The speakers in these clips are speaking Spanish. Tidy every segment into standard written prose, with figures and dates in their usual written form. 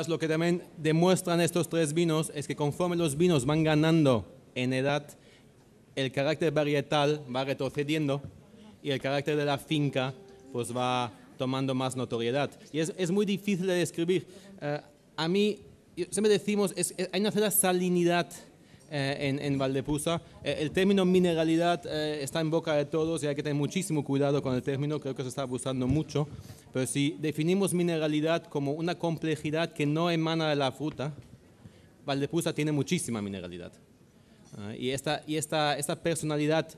Lo que también demuestran estos tres vinos es que conforme los vinos van ganando en edad, el carácter varietal va retrocediendo y el carácter de la finca pues va tomando más notoriedad. Y es muy difícil de describir. A mí, siempre decimos, hay una cierta salinidad en Valdepusa. El término mineralidad está en boca de todos y hay que tener muchísimo cuidado con el término, creo que se está abusando mucho. Pero si definimos mineralidad como una complejidad que no emana de la fruta, Valdepusa tiene muchísima mineralidad. Y esta personalidad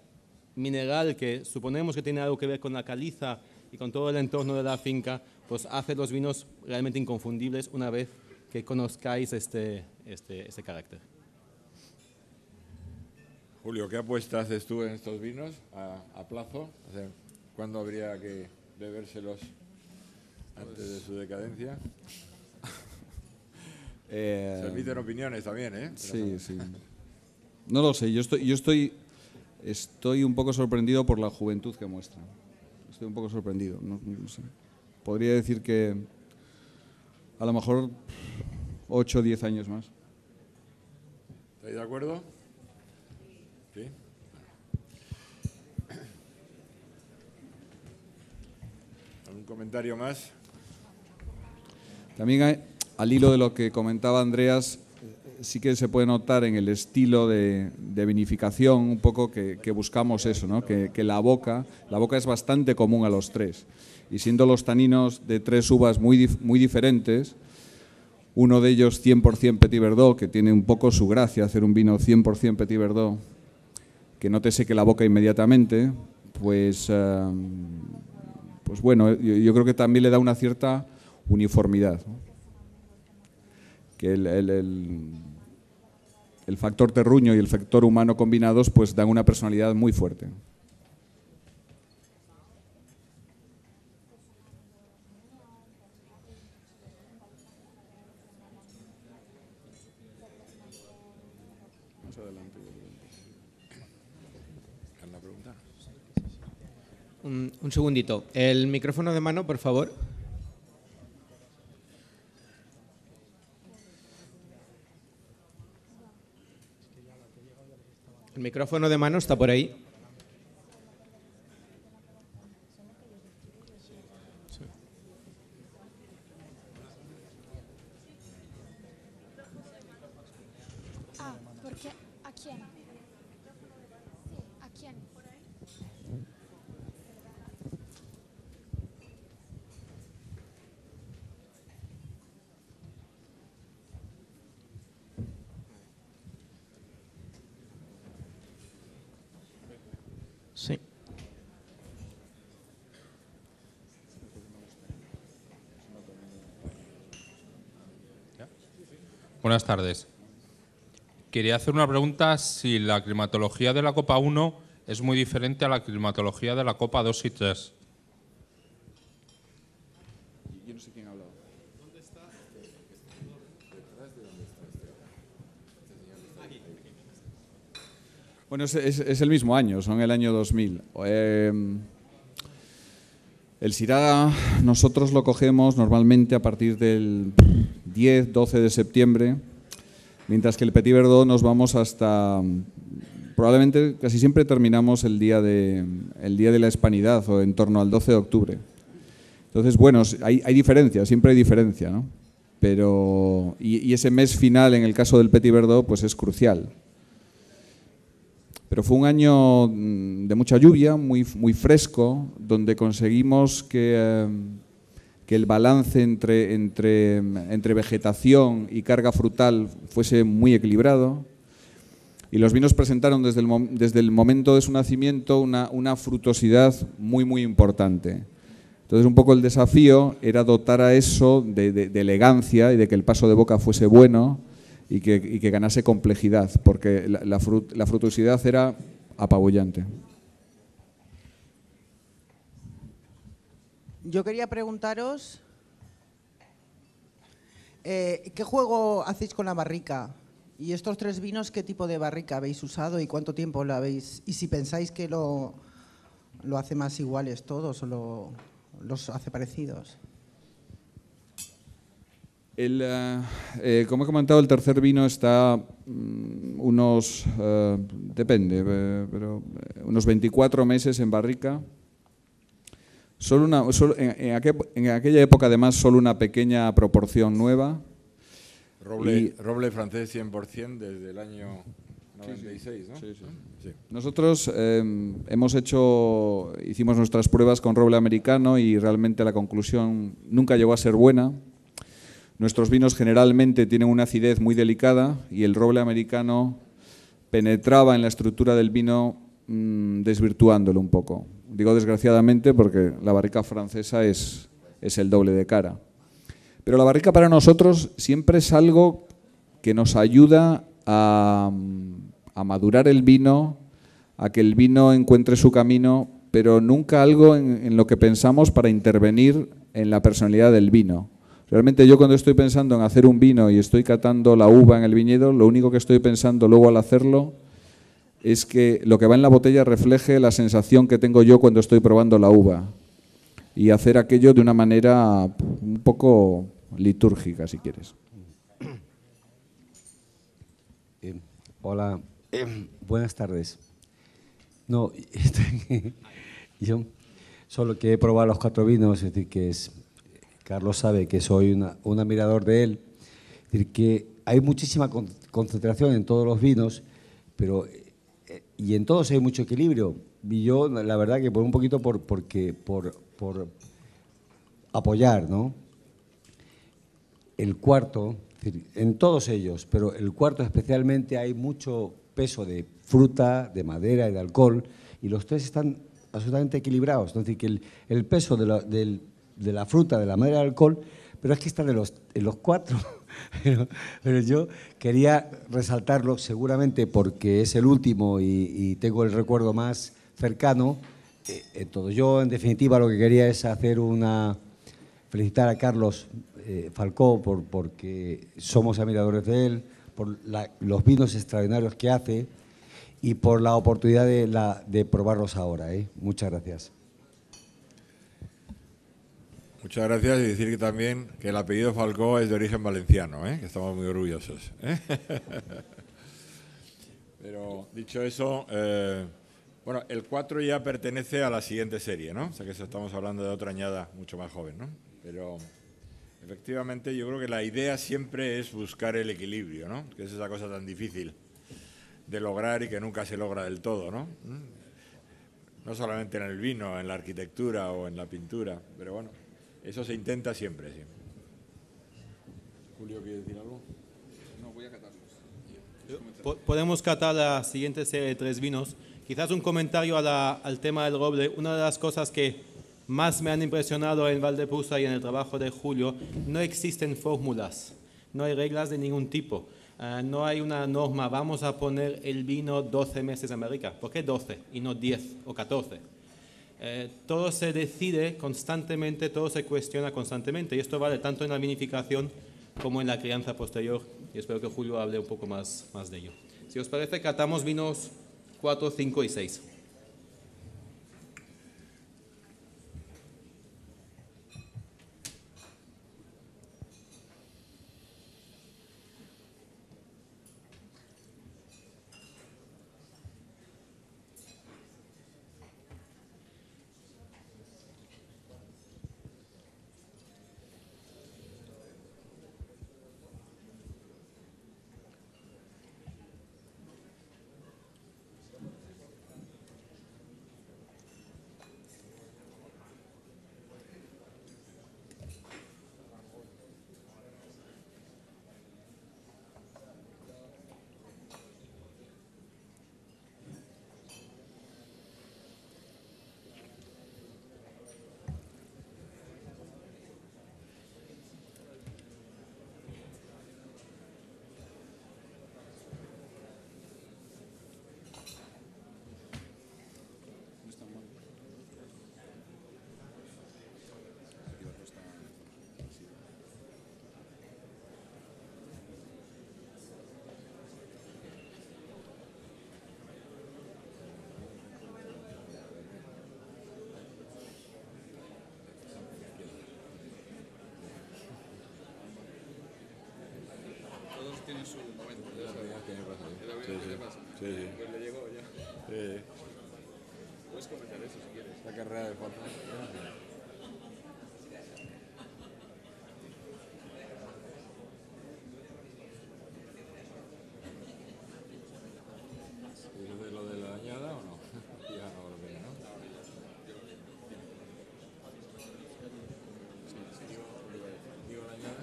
mineral que suponemos que tiene algo que ver con la caliza y con todo el entorno de la finca, pues hace los vinos realmente inconfundibles una vez que conozcáis este carácter. Julio, ¿qué apuesta haces tú en estos vinos a plazo? O sea, ¿cuándo habría que bebérselos antes de su decadencia? Se admiten opiniones también, ¿eh? Sí, sí. No lo sé, yo estoy un poco sorprendido por la juventud que muestra. Estoy un poco sorprendido, no sé. Podría decir que a lo mejor 8 o 10 años más. ¿Estáis de acuerdo? ¿Sí? ¿Algún comentario más? También al hilo de lo que comentaba Andreas, sí que se puede notar en el estilo de vinificación un poco que buscamos eso, ¿no? Que la boca es bastante común a los tres. Y siendo los taninos de tres uvas muy diferentes, uno de ellos 100% Petit Verdot, que tiene un poco su gracia hacer un vino 100% Petit Verdot, que no te seque la boca inmediatamente, pues bueno, yo creo que también le da una cierta uniformidad, ¿no? Que el factor terruño y el factor humano combinados pues dan una personalidad muy fuerte. Más adelante. ¿Alguna pregunta? Un segundito. El micrófono de mano, por favor. El micrófono de mano está por ahí. Porque ¿a quién? ¿A quién? Sí. Buenas tardes. Quería hacer una pregunta si la climatología de la copa 1 es muy diferente a la climatología de la copa 2 y 3. Yo no sé quién ha hablado. Bueno, es el mismo año, son el año 2000. El Syrah nosotros lo cogemos normalmente a partir del 10-12 de septiembre, mientras que el Petit Verdot nos vamos hasta, probablemente casi siempre terminamos el día de la Hispanidad o en torno al 12 de octubre. Entonces, bueno, hay diferencia, siempre hay diferencia, ¿no? Pero, y ese mes final en el caso del Petit Verdot pues es crucial. Pero fue un año de mucha lluvia, muy fresco, donde conseguimos que el balance entre vegetación y carga frutal fuese muy equilibrado. Y los vinos presentaron desde el momento de su nacimiento una frutosidad muy importante. Entonces un poco el desafío era dotar a eso de elegancia y de que el paso de boca fuese bueno y que ganase complejidad, porque la frutosidad era apabullante. Yo quería preguntaros, ¿qué juego hacéis con la barrica? Y estos tres vinos, ¿qué tipo de barrica habéis usado y cuánto tiempo lo habéis? Y si pensáis que lo hace más iguales todos o los hace parecidos. Como he comentado, el tercer vino está depende, pero unos 24 meses en barrica. En aquella época, además, solo una pequeña proporción nueva. Roble francés 100% desde el año 96, ¿no? Sí, sí. Sí. Nosotros hicimos nuestras pruebas con roble americano y realmente la conclusión nunca llegó a ser buena. Nuestros vinos generalmente tienen una acidez muy delicada y el roble americano penetraba en la estructura del vino desvirtuándolo un poco. Digo desgraciadamente porque la barrica francesa es el doble de cara. Pero la barrica para nosotros siempre es algo que nos ayuda a madurar el vino, a que el vino encuentre su camino, pero nunca algo en lo que pensamos para intervenir en la personalidad del vino. Realmente yo cuando estoy pensando en hacer un vino y estoy catando la uva en el viñedo, lo único que estoy pensando luego al hacerlo es que lo que va en la botella refleje la sensación que tengo yo cuando estoy probando la uva y hacer aquello de una manera un poco litúrgica, si quieres. Hola, buenas tardes. No, yo solo que he probado los 4 vinos, es decir, Carlos sabe que soy un admirador de él, es decir, que hay muchísima concentración en todos los vinos, pero y en todos hay mucho equilibrio. Y yo, la verdad, que por un poquito por apoyar, ¿no? El cuarto, es decir, en todos ellos, pero el cuarto especialmente hay mucho peso de fruta, de madera y de alcohol, y los 3 están absolutamente equilibrados. Es decir, que el peso de la fruta, de la madera y del alcohol, pero es que están en los 4. Pero yo quería resaltarlo seguramente porque es el último y tengo el recuerdo más cercano. Todo. Yo, en definitiva, lo que quería es felicitar a Carlos Falcó porque somos admiradores de él, por los vinos extraordinarios que hace y por la oportunidad de probarlos ahora. Muchas gracias. Muchas gracias y decir que también que el apellido Falcó es de origen valenciano, que estamos muy orgullosos. Pero dicho eso, bueno, el 4 ya pertenece a la siguiente serie, ¿no? O sea que estamos hablando de otra añada mucho más joven, ¿no? Pero efectivamente yo creo que la idea siempre es buscar el equilibrio, ¿no? Que es esa cosa tan difícil de lograr y que nunca se logra del todo, ¿no? No solamente en el vino, en la arquitectura o en la pintura, pero bueno. Eso se intenta siempre, sí. Julio, ¿quiere decir algo? No, voy a catarlos. Podemos catar la siguiente serie de 3 vinos. Quizás un comentario al tema del roble. Una de las cosas que más me han impresionado en Valdepusa y en el trabajo de Julio, no existen fórmulas, no hay reglas de ningún tipo. No hay una norma, vamos a poner el vino 12 meses en barrica. ¿Por qué 12 y no 10 o 14? Todo se decide constantemente, todo se cuestiona constantemente y esto vale tanto en la vinificación como en la crianza posterior y espero que Julio hable un poco más de ello. Si os parece, catamos vinos 4, 5 y 6. La carrera de fondo. ¿Lo de la añada o no? Ya no lo veo, ¿no? ¿Digo la añada?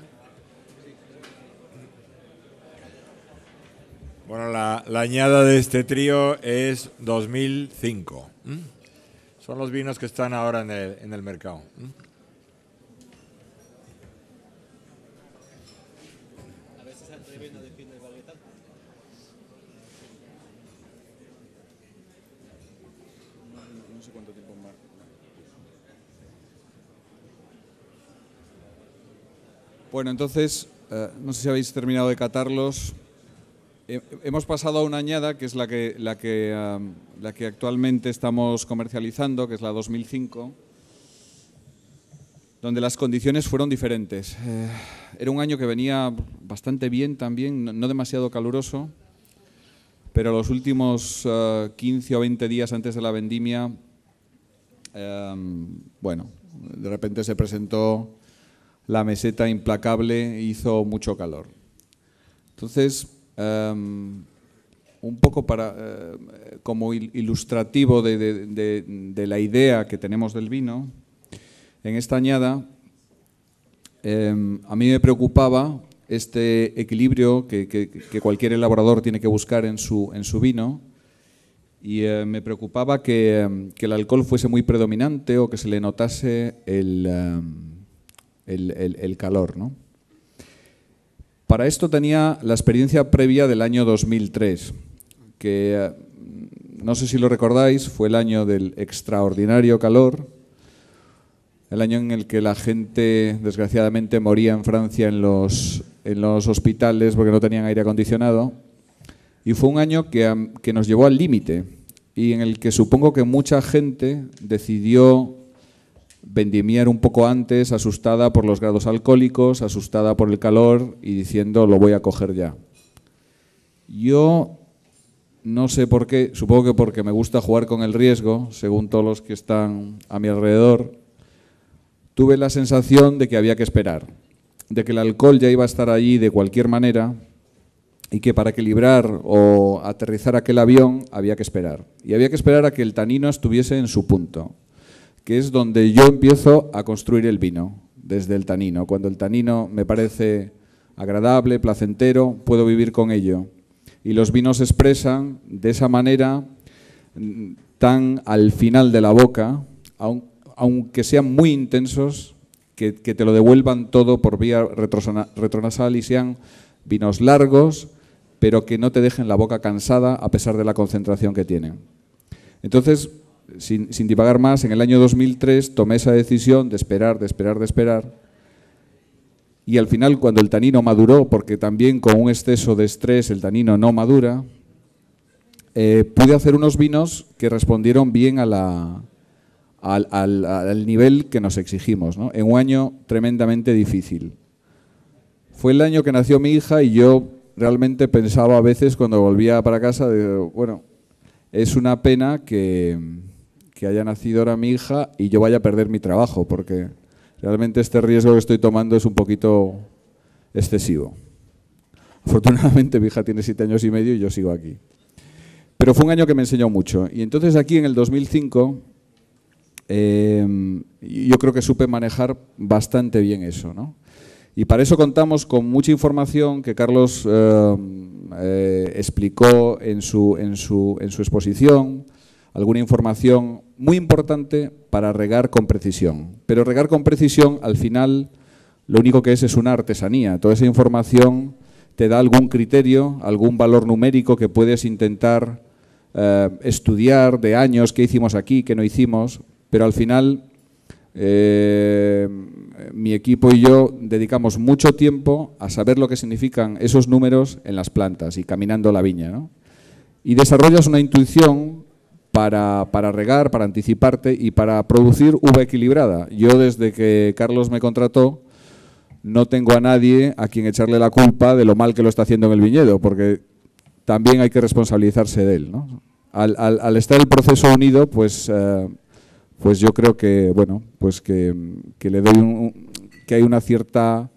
Bueno, la añada de este trío es 2005. Son los vinos que están ahora en el mercado. No sé cuánto tiempo más. Bueno, entonces, no sé si habéis terminado de catarlos. Hemos pasado a una añada que es la que actualmente estamos comercializando, que es la 2005, donde las condiciones fueron diferentes. Era un año que venía bastante bien también, no demasiado caluroso, pero los últimos 15 o 20 días antes de la vendimia, bueno, de repente se presentó la meseta implacable e hizo mucho calor. Entonces, un poco como ilustrativo de la idea que tenemos del vino, en esta añada a mí me preocupaba este equilibrio que cualquier elaborador tiene que buscar en su vino, y me preocupaba que el alcohol fuese muy predominante o que se le notase el calor, ¿no? Para esto tenía la experiencia previa del año 2003, que no sé si lo recordáis, fue el año del extraordinario calor, el año en el que la gente desgraciadamente moría en Francia en los hospitales porque no tenían aire acondicionado, y fue un año que nos llevó al límite y en el que supongo que mucha gente decidió vendimiar un poco antes, asustada por los grados alcohólicos, asustada por el calor y diciendo lo voy a coger ya. Yo no sé por qué, supongo que porque me gusta jugar con el riesgo, según todos los que están a mi alrededor, tuve la sensación de que había que esperar, de que el alcohol ya iba a estar allí de cualquier manera y que para equilibrar o aterrizar aquel avión había que esperar. Y había que esperar a que el tanino estuviese en su punto, que es donde yo empiezo a construir el vino, desde el tanino. Cuando el tanino me parece agradable, placentero, puedo vivir con ello. Y los vinos se expresan de esa manera tan al final de la boca, aunque sean muy intensos, que te lo devuelvan todo por vía retronasal y sean vinos largos, pero que no te dejen la boca cansada a pesar de la concentración que tienen. Entonces, sin divagar más, en el año 2003 tomé esa decisión de esperar, y al final, cuando el tanino maduró, porque también con un exceso de estrés el tanino no madura, pude hacer unos vinos que respondieron bien al nivel que nos exigimos, ¿no? En un año tremendamente difícil. Fue el año que nació mi hija y yo realmente pensaba a veces cuando volvía para casa, bueno, es una pena que haya nacido ahora mi hija y yo vaya a perder mi trabajo, porque realmente este riesgo que estoy tomando es un poquito excesivo. Afortunadamente mi hija tiene 7 años y medio y yo sigo aquí. Pero fue un año que me enseñó mucho. Y entonces aquí en el 2005 yo creo que supe manejar bastante bien eso, ¿no? Y para eso contamos con mucha información que Carlos explicó en su exposición, alguna información muy importante para regar con precisión. Pero regar con precisión, al final, lo único que es una artesanía. Toda esa información te da algún criterio, algún valor numérico que puedes intentar estudiar de años, qué hicimos aquí, qué no hicimos, pero al final mi equipo y yo dedicamos mucho tiempo a saber lo que significan esos números en las plantas y caminando la viña, ¿no? Y desarrollas una intuición para regar, para anticiparte y para producir uva equilibrada. Yo, desde que Carlos me contrató, no tengo a nadie a quien echarle la culpa de lo mal que lo está haciendo en el viñedo, porque también hay que responsabilizarse de él, ¿no? Al estar el proceso unido, pues yo creo que, bueno, pues que le doy que hay una cierta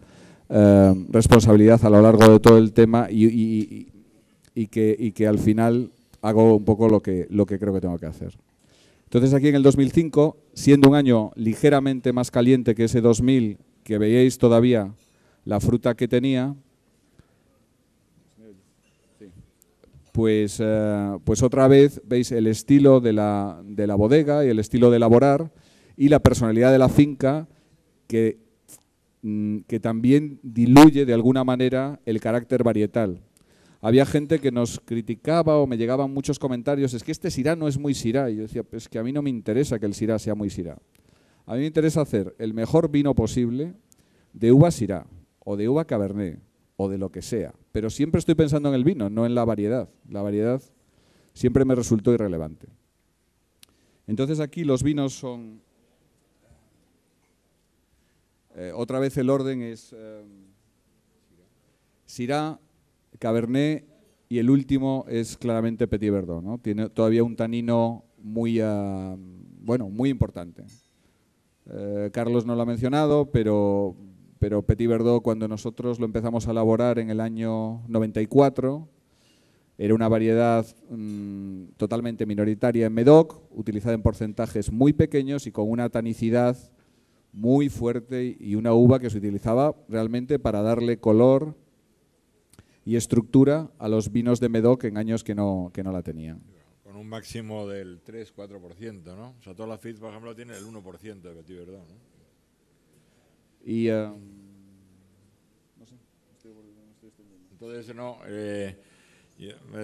responsabilidad a lo largo de todo el tema y que al final hago un poco lo que creo que tengo que hacer. Entonces aquí en el 2005, siendo un año ligeramente más caliente que ese 2000, que veíais todavía la fruta que tenía, pues otra vez veis el estilo de la bodega y el estilo de elaborar y la personalidad de la finca que también diluye de alguna manera el carácter varietal. Había gente que nos criticaba o me llegaban muchos comentarios, es que este Syrah no es muy Syrah. Y yo decía, pues que a mí no me interesa que el Syrah sea muy Syrah. A mí me interesa hacer el mejor vino posible de uva Syrah o de uva Cabernet o de lo que sea. Pero siempre estoy pensando en el vino, no en la variedad. La variedad siempre me resultó irrelevante. Entonces aquí los vinos son... otra vez el orden es Syrah, Cabernet y el último es claramente Petit Verdot, ¿no? Tiene todavía un tanino muy, bueno, muy importante. Carlos no lo ha mencionado, pero Petit Verdot, cuando nosotros lo empezamos a elaborar en el año 94, era una variedad totalmente minoritaria en Médoc, utilizada en porcentajes muy pequeños y con una tanicidad muy fuerte y una uva que se utilizaba realmente para darle color y estructura a los vinos de Médoc en años que no la tenían. Con un máximo del 3-4%, ¿no? O sea, todas las Fitz, por ejemplo, tienen el 1% de Petit Verdot, ¿no? Y no sé, entonces, no,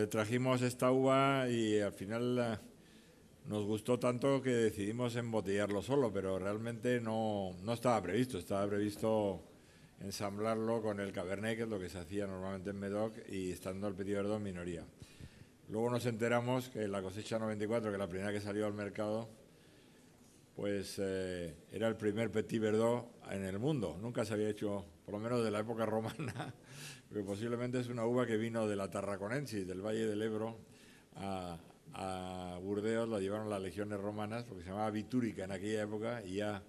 trajimos esta uva y al final nos gustó tanto que decidimos embotellarlo solo, pero realmente no estaba previsto. Estaba previsto ensamblarlo con el Cabernet, que es lo que se hacía normalmente en Médoc, y estando el Petit Verdot en minoría. Luego nos enteramos que la cosecha 94, que es la primera que salió al mercado, pues era el primer Petit Verdot en el mundo. Nunca se había hecho, por lo menos de la época romana, porque posiblemente es una uva que vino de la Tarraconensis, del Valle del Ebro, a Burdeos, la llevaron las legiones romanas, porque se llamaba Vitúrica en aquella época, y ya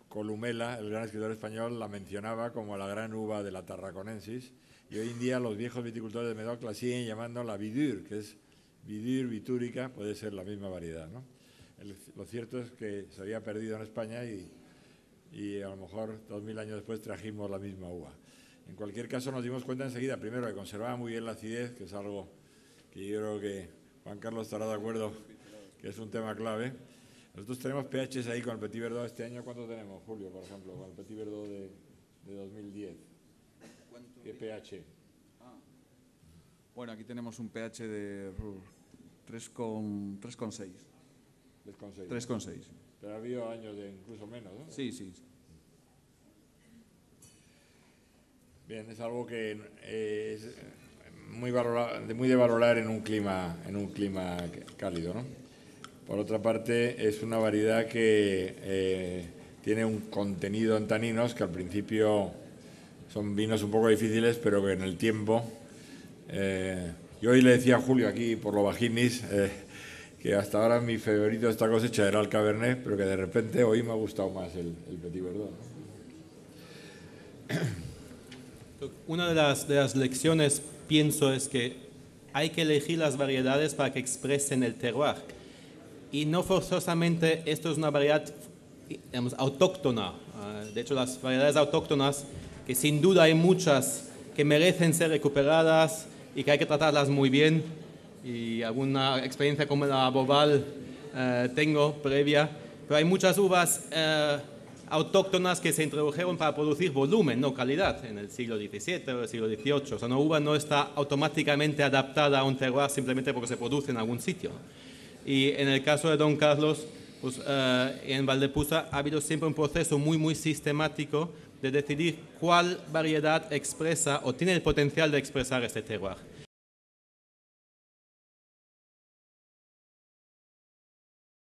Columela, el gran escritor español, la mencionaba como la gran uva de la Tarraconensis, y hoy en día los viejos viticultores de Médoc la siguen llamando la Vidur, que es Vidur, Vitúrica, puede ser la misma variedad, ¿no? Lo cierto es que se había perdido en España y a lo mejor 2000 años después trajimos la misma uva. En cualquier caso nos dimos cuenta enseguida, primero, que conservaba muy bien la acidez, que es algo que yo creo que Juan Carlos estará de acuerdo, que es un tema clave. Nosotros tenemos pHs ahí con el Petit Verdot este año. ¿Cuánto tenemos, Julio, por ejemplo, con el Petit Verdot de 2010? ¿Qué pH? Bueno, aquí tenemos un pH de 3,6. 3,6. Pero ha habido años de incluso menos, ¿no? Sí, sí. Bien, es algo que es muy de valorar en un clima cálido, ¿no? Por otra parte, es una variedad que tiene un contenido en taninos que al principio son vinos un poco difíciles, pero que en el tiempo... yo hoy le decía a Julio aquí por lo bajinis que hasta ahora mi favorito de esta cosecha era el Cabernet, pero que de repente hoy me ha gustado más el Petit Verdot, ¿no? Una de las lecciones, pienso, es que hay que elegir las variedades para que expresen el terroir. Y no forzosamente esto es una variedad, digamos, autóctona. De hecho, las variedades autóctonas, que sin duda hay muchas que merecen ser recuperadas y que hay que tratarlas muy bien, y alguna experiencia como la Boval tengo previa, pero hay muchas uvas autóctonas que se introdujeron para producir volumen, no calidad, en el siglo XVII o el siglo XVIII. O sea, una uva no está automáticamente adaptada a un terroir simplemente porque se produce en algún sitio. Y en el caso de Don Carlos, pues, en Valdepusa ha habido siempre un proceso muy sistemático de decidir cuál variedad expresa o tiene el potencial de expresar este terroir.